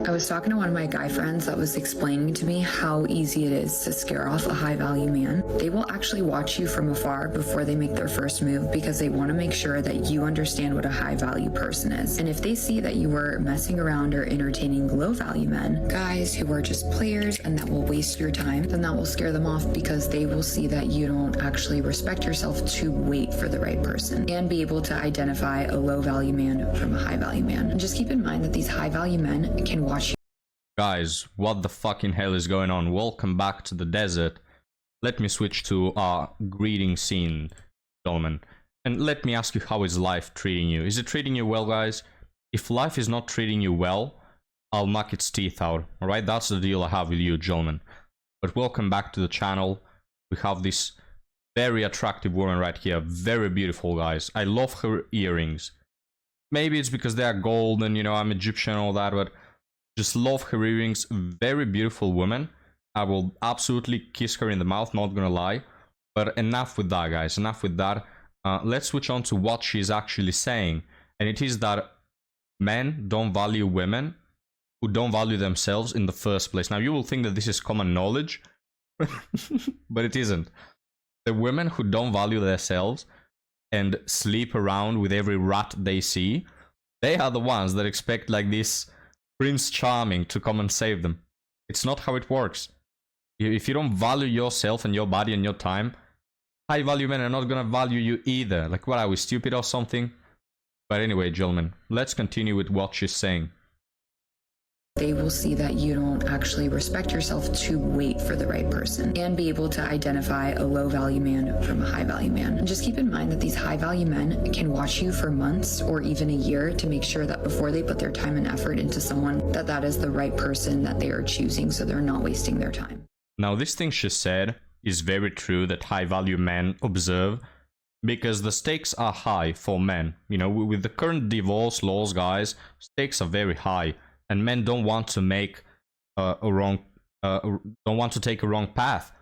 I was talking to one of my guy friends that was explaining to me how easy it is to scare off a high value man. They will actually watch you from afar before they make their first move because they want to make sure that you understand what a high value person is. And if they see that you were messing around or entertaining low value men, guys who are just players and that will waste your time, then that will scare them off because they will see that you don't actually respect yourself to wait for the right person and be able to identify a low value man from a high value man. And just keep in mind that these high value men can watch you. Guys, what the fucking hell is going on? Welcome back to the desert. Let me switch to our greeting scene, gentlemen. And let me ask you, how is life treating you? Is it treating you well, guys? If life is not treating you well, I'll knock its teeth out. Alright, that's the deal I have with you, gentlemen. But welcome back to the channel. We have this very attractive woman right here. Very beautiful, guys. I love her earrings. Maybe it's because they are gold and, you know, I'm Egyptian and all that, but just love her earrings. Very beautiful woman. I will absolutely kiss her in the mouth, not gonna lie. But enough with that, guys. Enough with that. Let's switch on to what she's actually saying. And it is that men don't value women who don't value themselves in the first place. Now, you will think that this is common knowledge, but it isn't. The women who don't value themselves and sleep around with every rat they see, they are the ones that expect like this Prince Charming to come and save them. It's not how it works. If you don't value yourself and your body and your time, high value men are not gonna value you either. Like, what, are we stupid or something? But anyway, gentlemen, let's continue with what she's saying. They will see that you don't actually respect yourself to wait for the right person and be able to identify a low value man from a high value man. And just keep in mind that these high value men can watch you for months or even a year to make sure that before they put their time and effort into someone, that is the right person that they are choosing, so they're not wasting their time. Now, this thing she said is very true, that high value men observe, because the stakes are high for men. You know, with the current divorce laws, guys, stakes are very high. And men don't want to make don't want to take a wrong path.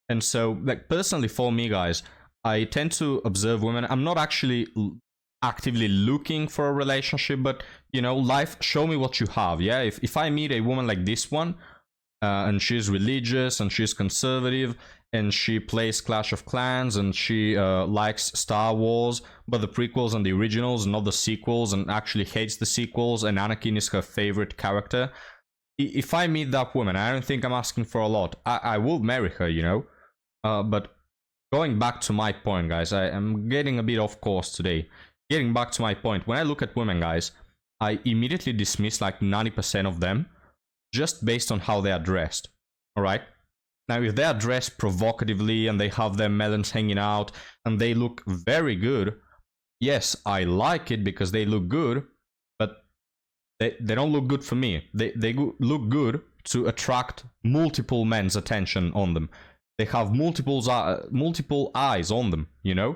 And so, like, personally for me, guys, I tend to observe women. I'm not actually actively looking for a relationship, but, you know, life, show me what you have. Yeah, if I meet a woman like this one, and she's religious and she's conservative and she plays Clash of Clans and she likes Star Wars, but the prequels and the originals, not the sequels, and actually hates the sequels, and Anakin is her favorite character. If I meet that woman, I don't think I'm asking for a lot. I will marry her, you know. But going back to my point, guys, I am getting a bit off course today. Getting back to my point, when I look at women, guys, I immediately dismiss like 90% of them just based on how they are dressed. Alright? Now, if they are dressed provocatively and they have their melons hanging out and they look very good, yes, I like it because they look good, but they don't look good for me. They look good to attract multiple men's attention on them. They have multiple eyes on them, you know?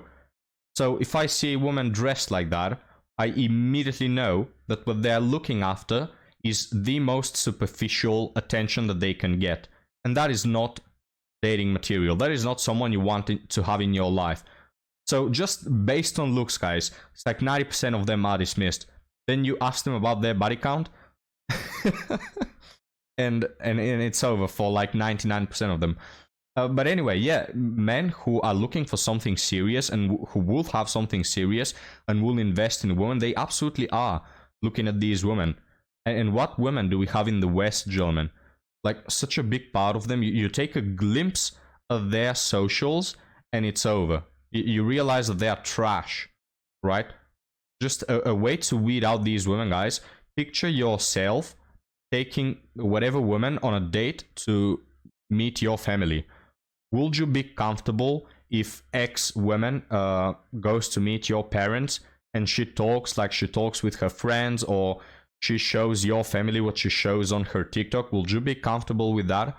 So if I see a woman dressed like that, I immediately know that what they're looking after is the most superficial attention that they can get. And that is not dating material. That is not someone you want to have in your life. So just based on looks, guys, it's like 90% of them are dismissed. Then you ask them about their body count, and it's over for like 99% of them. But anyway, yeah, men who are looking for something serious and who will have something serious and will invest in women, they absolutely are looking at these women. And what women do we have in the West, gentlemen? Like, such a big part of them, you take a glimpse of their socials and it's over. You realize that they are trash, right? Just a way to weed out these women, guys. Picture yourself taking whatever woman on a date to meet your family. Would you be comfortable if ex-woman goes to meet your parents and she talks like she talks with her friends, or she shows your family what she shows on her TikTok? Would you be comfortable with that?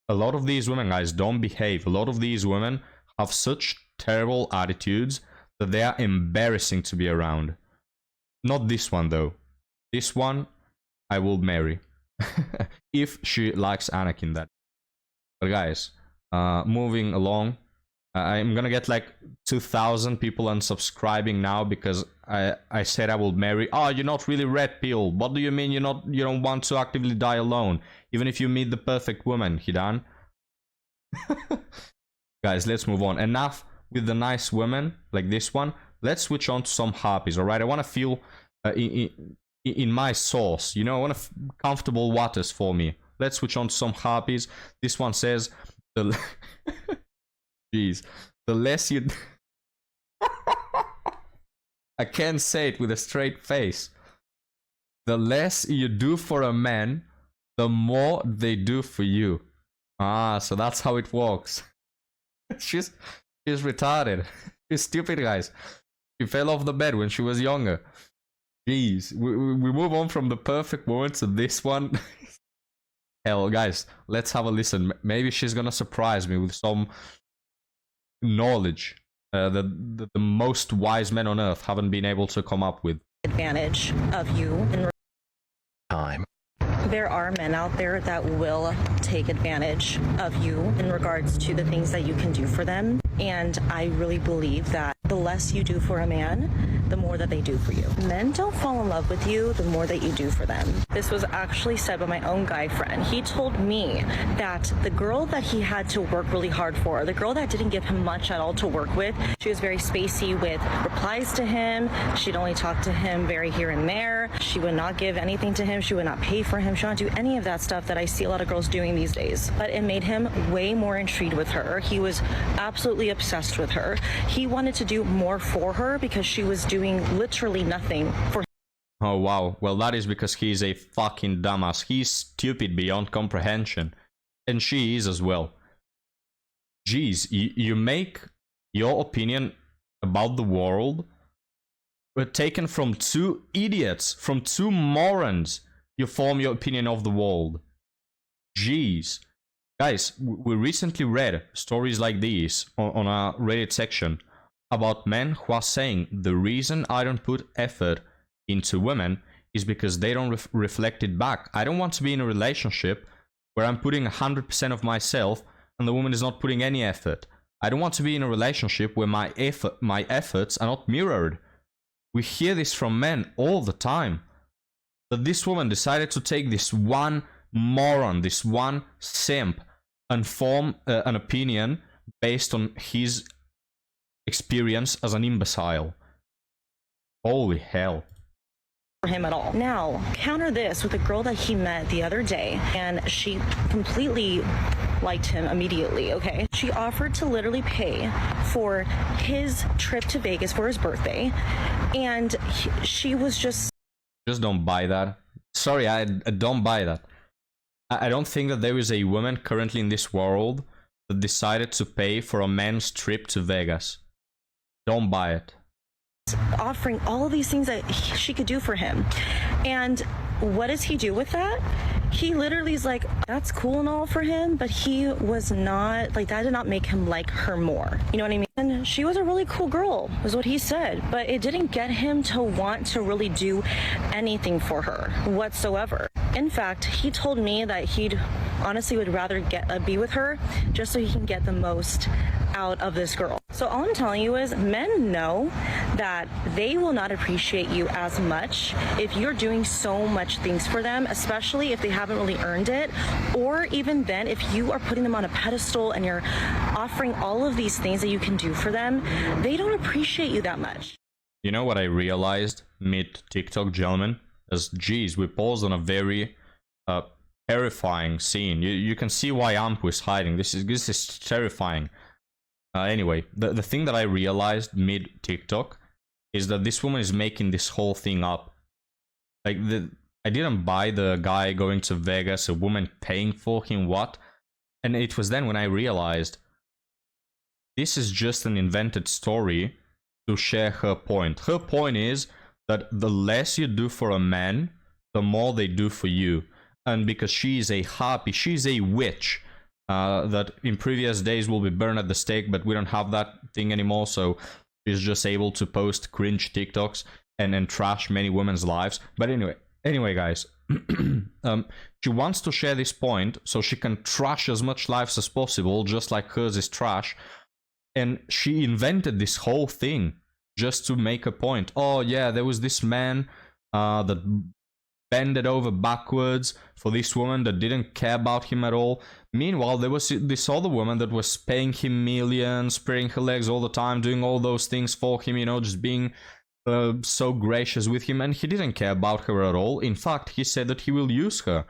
A lot of these women, guys, don't behave. A lot of these women have such terrible attitudes that they are embarrassing to be around. Not this one, though. This one, I will marry. If she likes Anakin, that. But guys, moving along. I'm gonna get like 2,000 people unsubscribing now because I said I will marry. Oh, you're not really red pill. What do you mean you don't want to actively die alone? Even if you meet the perfect woman, Hidan. Guys, let's move on. Enough with the nice women like this one. Let's switch on to some harpies, alright? I want to feel in my sauce, you know? I want comfortable waters for me. Let's switch on to some harpies. This one says... Jeez. The less you... I can't say it with a straight face. The less you do for a man, the more they do for you. Ah, so that's how it works. She's retarded. She's stupid, guys. She fell off the bed when she was younger. Jeez. We move on from the perfect woman to this one. Hell, guys, let's have a listen. Maybe she's gonna surprise me with some knowledge that the most wise men on earth haven't been able to come up with. Advantage of you in Time. there are men out there that will take advantage of you in regards to the things that you can do for them. And I really believe that the less you do for a man, the more that they do for you. Men don't fall in love with you the more that you do for them. This was actually said by my own guy friend. He told me that the girl that he had to work really hard for, the girl that didn't give him much at all to work with, she was very spacey with replies to him. She'd only talk to him very here and there. She would not give anything to him. She would not pay for him. She would not do any of that stuff that I see a lot of girls doing these days. But it made him way more intrigued with her. He was absolutely obsessed with her. He wanted to do more for her because she was doing literally nothing for him. Oh wow, well that is because he's a fucking dumbass. He's stupid beyond comprehension. And she is as well. Jeez, you make your opinion about the world taken from two idiots, from two morons. You form your opinion of the world. Jeez. Guys, we recently read stories like these on our Reddit section about men who are saying the reason I don't put effort into women is because they don't reflect it back. I don't want to be in a relationship where I'm putting 100% of myself and the woman is not putting any effort. I don't want to be in a relationship where my efforts are not mirrored. We hear this from men all the time. That this woman decided to take this one moron, this one simp, and form an opinion based on his experience as an imbecile. Holy hell. For him at all. Now, counter this with a girl that he met the other day, and she completely liked him immediately, okay? She offered to literally pay for his trip to Vegas for his birthday, and she was just don't buy that. Sorry, I don't buy that. I don't think that there is a woman currently in this world that decided to pay for a man's trip to Vegas. Don't buy it. offering all of these things that she could do for him. And what does he do with that? He literally is like, that's cool and all for him, but he was not, like, that did not make him like her more. You know what I mean? And she was a really cool girl, is what he said, but it didn't get him to want to really do anything for her whatsoever. In fact, he told me that he'd honestly would rather be with her just so he can get the most out of this girl. So all I'm telling you is men know that they will not appreciate you as much if you're doing so much things for them, especially if they haven't really earned it, or even then if you are putting them on a pedestal and you're offering all of these things that you can do for them, they don't appreciate you that much. You know what I realized mid TikTok, gentlemen? As geez, we paused on a very terrifying scene. You can see why Ampu is hiding. This is terrifying. Anyway, the thing that I realized mid TikTok is that this woman is making this whole thing up. Like, I didn't buy the guy going to Vegas, a woman paying for him, what? And it was then when I realized this is just an invented story to share her point. Her point is that the less you do for a man, the more they do for you. And because she is a harpy, she's a witch, that in previous days will be burned at the stake, but we don't have that thing anymore, so she's just able to post cringe TikToks and trash many women's lives. But anyway guys, she wants to share this point so she can trash as much lives as possible, just like hers is trash. And she invented this whole thing just to make a point. Oh yeah, there was this man that bended over backwards for this woman that didn't care about him at all. Meanwhile, there was this other woman that was paying him millions, spreading her legs all the time, doing all those things for him, you know, just being so gracious with him, and he didn't care about her at all. In fact, he said that he will use her.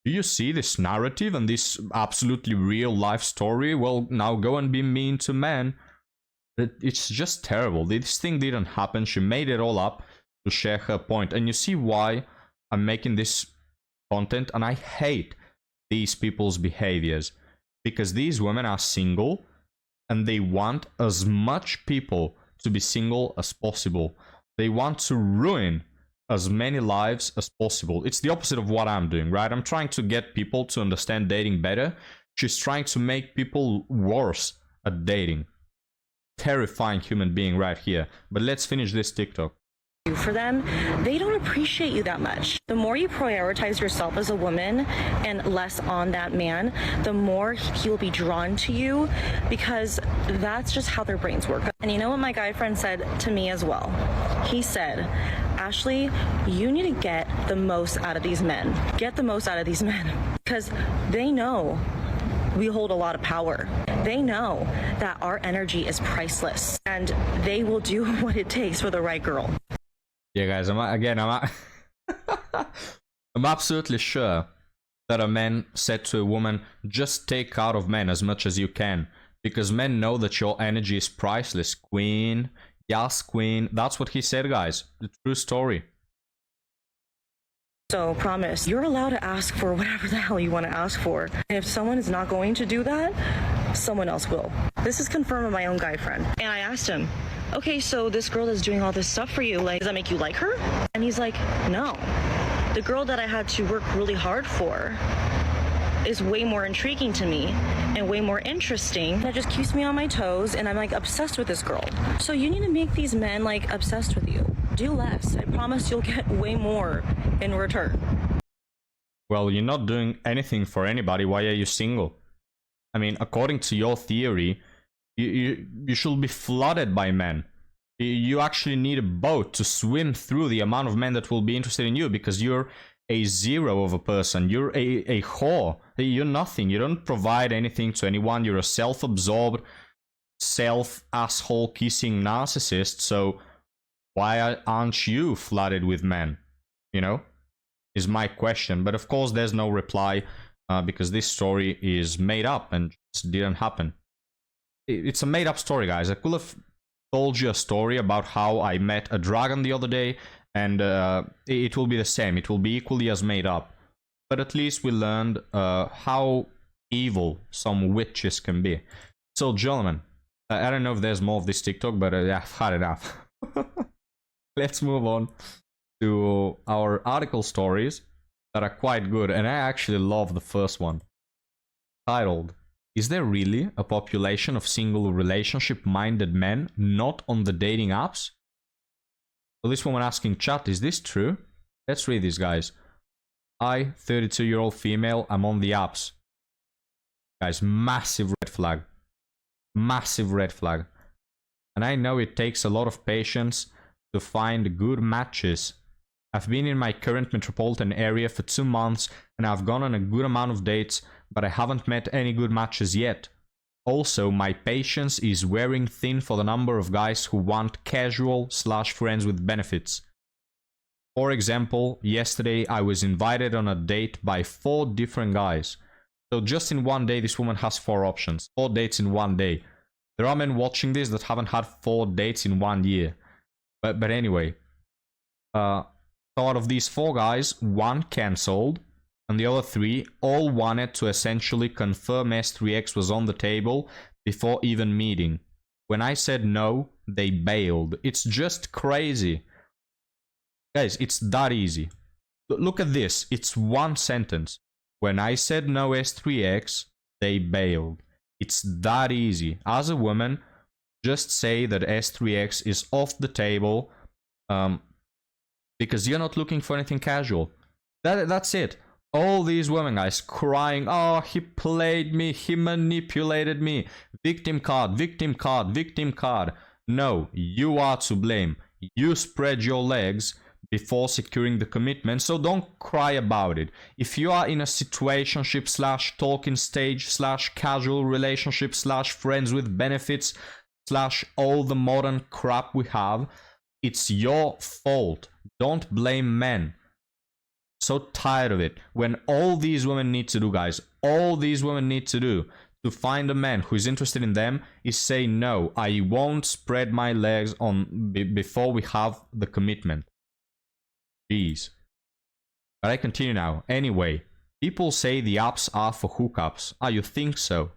Do you see this narrative and this absolutely real life story? Well, now go and be mean to men. It's just terrible. This thing didn't happen. She made it all up to share her point. And you see why I'm making this content, and I hate these people's behaviors. Because these women are single, and they want as much people to be single as possible. They want to ruin as many lives as possible. It's the opposite of what I'm doing, right? I'm trying to get people to understand dating better. She's trying to make people worse at dating. Terrifying human being right here. But let's finish this TikTok. For them, they don't appreciate you that much. The more you prioritize yourself as a woman and less on that man, the more he will be drawn to you, because that's just how their brains work. And you know what my guy friend said to me as well? He said, Ashley, you need to get the most out of these men. Get the most out of these men, because they know we hold a lot of power. They know that our energy is priceless, and they will do what it takes for the right girl. Yeah, guys, I'm absolutely sure that a man said to a woman, just take out of men as much as you can, because men know that your energy is priceless. Queen, yes, queen. That's what he said, guys. The true story. So promise, you're allowed to ask for whatever the hell you want to ask for. And if someone is not going to do that, someone else will. This is confirmed with my own guy friend. And I asked him, okay, so this girl is doing all this stuff for you. Like, does that make you like her? And he's like, no. The girl that I had to work really hard for is way more intriguing to me and way more interesting. That just keeps me on my toes, and I'm like obsessed with this girl. So you need to make these men like obsessed with you. Do less. I promise you'll get way more in return. Well, you're not doing anything for anybody. Why are you single? I mean, according to your theory, you should be flooded by men. You actually need a boat to swim through the amount of men that will be interested in you, because you're a zero of a person. You're a whore. You're nothing. You don't provide anything to anyone. You're a self-absorbed, self-asshole kissing narcissist. So why aren't you flooded with men? You know, is my question. But of course, there's no reply because this story is made up and just didn't happen. It's a made up story, guys. I could have told you a story about how I met a dragon the other day, and it will be the same. It will be equally as made up. But at least we learned how evil some witches can be. So, gentlemen, I don't know if there's more of this TikTok, but yeah, I've had enough. Let's move on to our article stories that are quite good, and I actually love the first one. Titled, "Is there really a population of single relationship-minded men not on the dating apps?" So this woman asking chat, is this true? Let's read this, guys. I, 32-year-old female, I'm on the apps. Guys, massive red flag. Massive red flag. And I know it takes a lot of patience to find good matches. I've been in my current metropolitan area for 2 months and I've gone on a good amount of dates, but I haven't met any good matches yet. Also, my patience is wearing thin for the number of guys who want casual/friends with benefits. For example, yesterday I was invited on a date by 4 different guys. So just in one day, this woman has 4 options. 4 dates in one day. There are men watching this that haven't had 4 dates in 1 year. But anyway, so out of these 4 guys, 1 cancelled, and the other 3 all wanted to essentially confirm S3X was on the table before even meeting. When I said no, they bailed. It's just crazy. Guys, it's that easy. Look at this. It's one sentence. When I said no S3X, they bailed. It's that easy. As a woman, just say that S3X is off the table because you're not looking for anything casual. That's it. All these women, guys, crying, oh, he played me, he manipulated me, victim card, victim card, victim card. No, you are to blame. You spread your legs before securing the commitment, so don't cry about it. If you are in a situationship slash talking stage slash casual relationship slash friends with benefits slash all the modern crap we have, it's your fault. Don't blame men. So tired of it. When all these women need to do, guys, all these women need to do to find a man who is interested in them is say, no, I won't spread my legs on before we have the commitment. Jeez. But I continue now. Anyway, people say the apps are for hookups. Ah, you think so?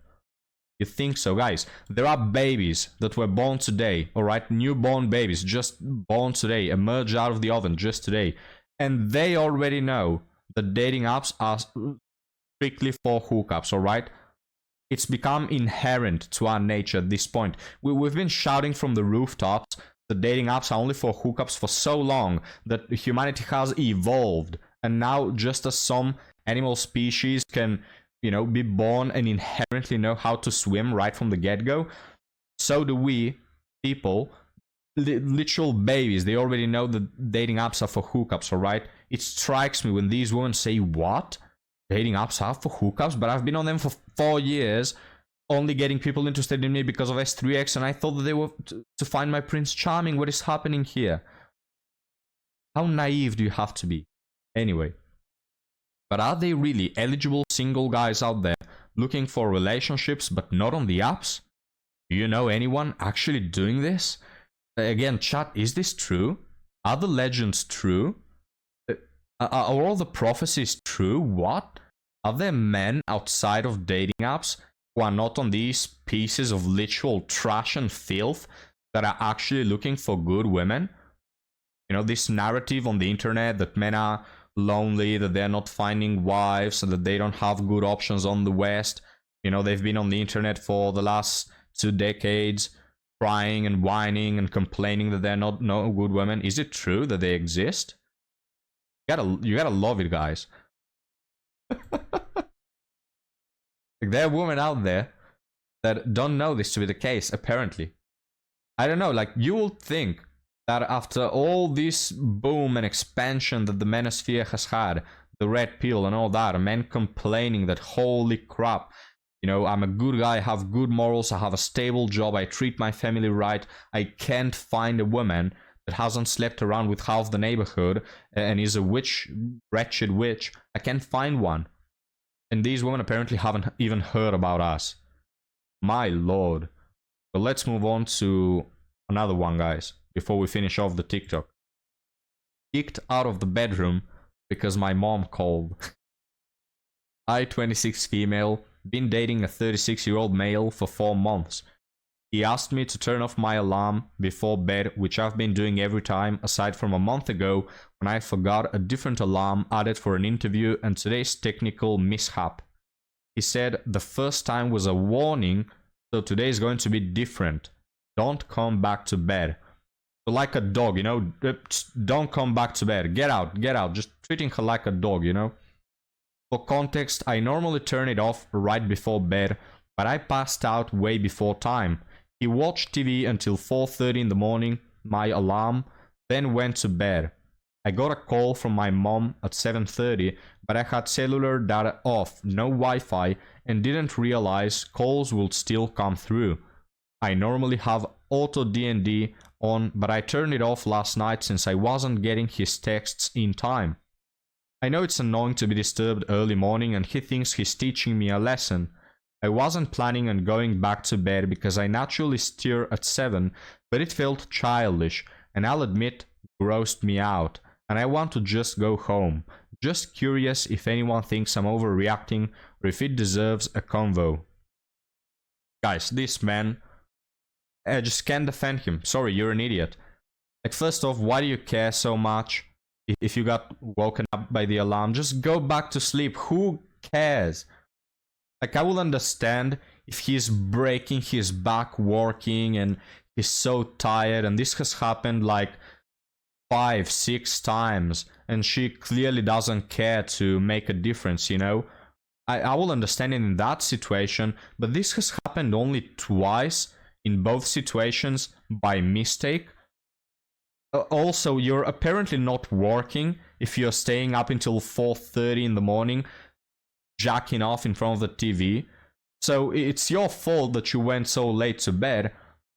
You think so, guys? There are babies that were born today, alright? Newborn babies, just born today, emerged out of the oven just today. And they already know that dating apps are strictly for hookups, alright? It's become inherent to our nature at this point. We've been shouting from the rooftops that dating apps are only for hookups for so long that humanity has evolved. And now, just as some animal species can, you know, be born and inherently know how to swim right from the get-go, so do we, people, literal babies. They already know that dating apps are for hookups, alright? It strikes me when these women say, what? Dating apps are for hookups? But I've been on them for 4 years, only getting people interested in me because of S3X, and I thought that they were to find my Prince Charming. What is happening here? How naive do you have to be? Anyway. But are they really eligible single guys out there looking for relationships but not on the apps? Do you know anyone actually doing this? Again, chat, is this true? Are the legends true? Are all the prophecies true? What? Are there men outside of dating apps who are not on these pieces of literal trash and filth that are actually looking for good women? You know, this narrative on the internet that men are lonely, that they're not finding wives, and that they don't have good options on the West. You know, they've been on the internet for the last 2 decades, crying and whining and complaining that they're not no good women. Is it true that they exist? You gotta love it, guys. Like, there are women out there that don't know this to be the case, apparently. I don't know, like, you will think that after all this boom and expansion that the manosphere has had, the red pill and all that, men complaining that, holy crap, you know, I'm a good guy, I have good morals, I have a stable job, I treat my family right, I can't find a woman that hasn't slept around with half the neighborhood and is a witch, wretched witch. I can't find one. And these women apparently haven't even heard about us. My lord. But let's move on to another one, guys, before we finish off the TikTok. Kicked out of the bedroom because my mom called. I, 26 female, been dating a 36-year-old male for 4 months. He asked me to turn off my alarm before bed, which I've been doing every time, aside from a month ago when I forgot a different alarm added for an interview and today's technical mishap. He said the first time was a warning, so today is going to be different. Don't come back to bed. So like a dog, you know, don't come back to bed. Get out, just treating her like a dog, you know. For context, I normally turn it off right before bed, but I passed out way before time. He watched TV until 4:30 in the morning, my alarm, then went to bed. I got a call from my mom at 7:30, but I had cellular data off, no Wi-Fi, and didn't realize calls would still come through. I normally have auto D&D on, but I turned it off last night since I wasn't getting his texts in time. I know it's annoying to be disturbed early morning and he thinks he's teaching me a lesson. I wasn't planning on going back to bed because I naturally stir at 7, but it felt childish, and I'll admit, grossed me out, and I want to just go home. Just curious if anyone thinks I'm overreacting or if it deserves a convo. Guys, this man, I just can't defend him. Sorry, you're an idiot. Like, first off, why do you care so much? If you got woken up by the alarm, just go back to sleep. Who cares? Like, I will understand if he's breaking his back working and he's so tired, and this has happened like 5, 6 times, and she clearly doesn't care to make a difference, you know. I will understand it in that situation, but this has happened only twice, in both situations by mistake. Also, you're apparently not working if you're staying up until 4:30 in the morning, jacking off in front of the TV. So it's your fault that you went so late to bed.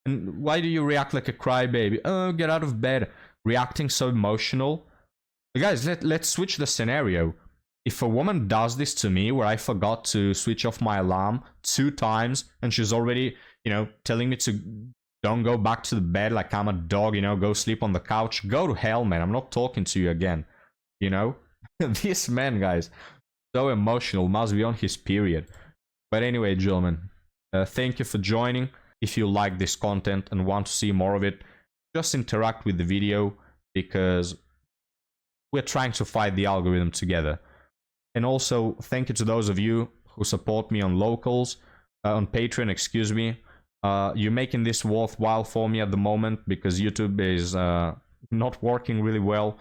And why do you react like a crybaby? Oh, get out of bed. Reacting so emotional. Guys, let's switch the scenario. If a woman does this to me, where I forgot to switch off my alarm 2 times, and she's already, you know, telling me to don't go back to the bed like I'm a dog, you know, go sleep on the couch, go to hell, man. I'm not talking to you again, you know? This man, guys, so emotional, must be on his period. But anyway, gentlemen, thank you for joining. If you like this content and want to see more of it, just interact with the video, because we're trying to fight the algorithm together. And also, thank you to those of you who support me on locals, on Patreon, excuse me. You're making this worthwhile for me at the moment, because YouTube is not working really well.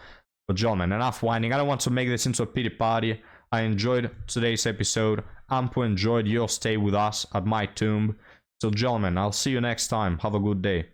But gentlemen, enough whining. I don't want to make this into a pity party. I enjoyed today's episode. Ampo enjoyed your stay with us at my tomb. So gentlemen, I'll see you next time. Have a good day.